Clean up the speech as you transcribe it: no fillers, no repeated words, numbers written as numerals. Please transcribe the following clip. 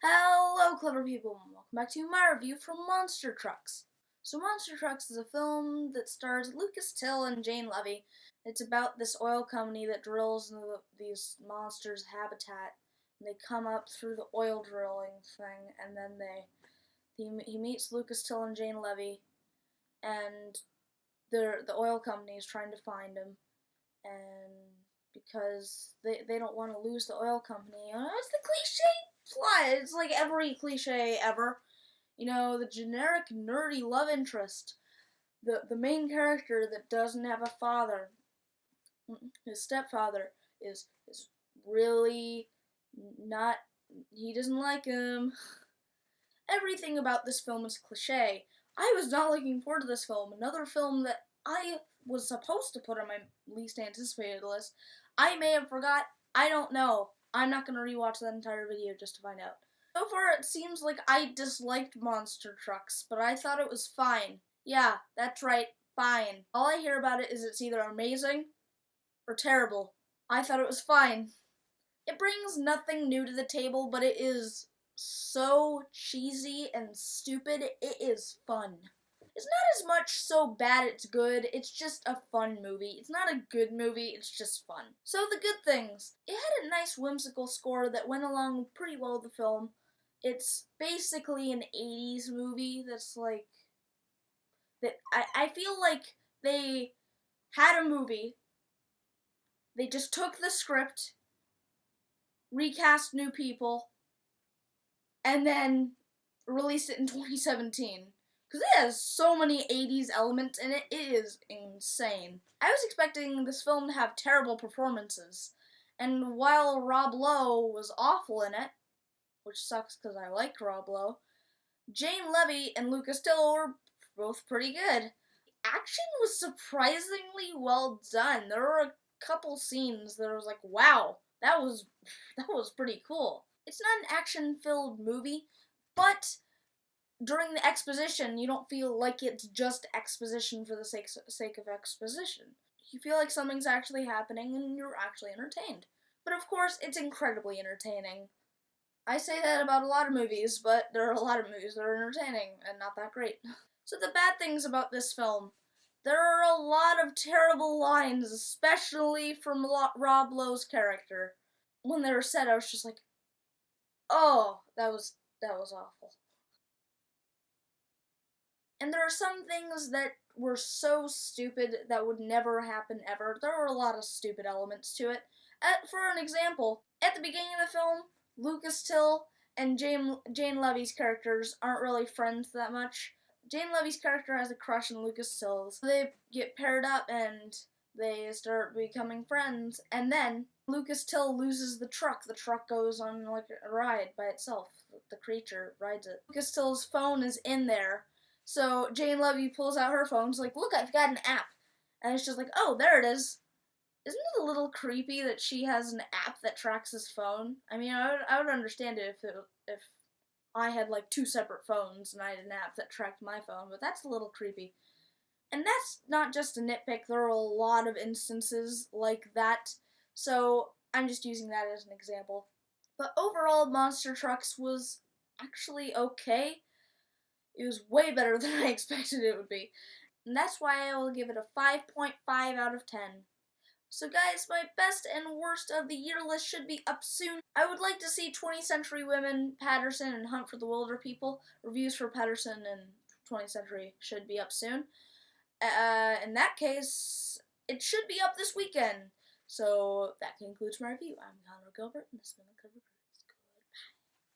Hello, clever people, and welcome back to my review for Monster Trucks. So, Monster Trucks is a film that stars Lucas Till and Jane Levy. It's about this oil company that drills into these monsters' habitat, and they come up through the oil drilling thing, and then he meets Lucas Till and Jane Levy, and the oil company is trying to find him, and because they don't want to lose the oil company. It's the cliche plot. It's like every cliche ever. You know, the generic nerdy love interest. The main character that doesn't have a father. His stepfather is really not, he doesn't like him. Everything about this film is cliche. I was not looking forward to this film. Another film that I was supposed to put on my least anticipated list. I may have forgot. I don't know. I'm not going to rewatch that entire video just to find out. So far, it seems like I disliked Monster Trucks, but I thought it was fine. Yeah, that's right, fine. All I hear about it is it's either amazing or terrible. I thought it was fine. It brings nothing new to the table, but it is so cheesy and stupid, it is fun. It's not as much so bad it's good, it's just a fun movie. It's not a good movie, it's just fun. So the good things. It had a nice whimsical score that went along pretty well with the film. It's basically an 80s movie that's like, I feel like they had a movie, they just took the script, recast new people, and then released it in 2017. Because it has so many 80s elements in it, it is insane. I was expecting this film to have terrible performances, and while Rob Lowe was awful in it, which sucks because I like Rob Lowe, Jane Levy and Lucas Till were both pretty good. The action was surprisingly well done. There were a couple scenes that I was like, wow, that was pretty cool. It's not an action-filled movie, but during the exposition, you don't feel like it's just exposition for the sake of exposition. You feel like something's actually happening and you're actually entertained. But of course, it's incredibly entertaining. I say that about a lot of movies, but there are a lot of movies that are entertaining and not that great. So the bad things about this film. There are a lot of terrible lines, especially from Rob Lowe's character. When they were said, I was just like, oh, that was awful. And there are some things that were so stupid that would never happen ever. There were a lot of stupid elements to it. For an example, at the beginning of the film, Lucas Till and Jane Levy's characters aren't really friends that much. Jane Levy's character has a crush on Lucas Till's. They get paired up and they start becoming friends, and then Lucas Till loses the truck. The truck goes on like a ride by itself. The creature rides it. Lucas Till's phone is in there, so Jane Levy pulls out her phone. She's like, look, I've got an app. And it's just like, oh, there it is. Isn't it a little creepy that she has an app that tracks his phone? I mean, I would understand it if I had like two separate phones and I had an app that tracked my phone, but that's a little creepy. And that's not just a nitpick, there are a lot of instances like that, so I'm just using that as an example. But overall, Monster Trucks was actually okay. It was way better than I expected it would be. And that's why I will give it a 5.5 out of 10. So guys, my best and worst of the year list should be up soon. I would like to see 20th Century Women, Patterson, and Hunt for the Wilder People. Reviews for Patterson and 20th Century should be up soon. In that case, it should be up this weekend. So that concludes my review. I'm Connor Gilbert, and this has been the Cover Crew.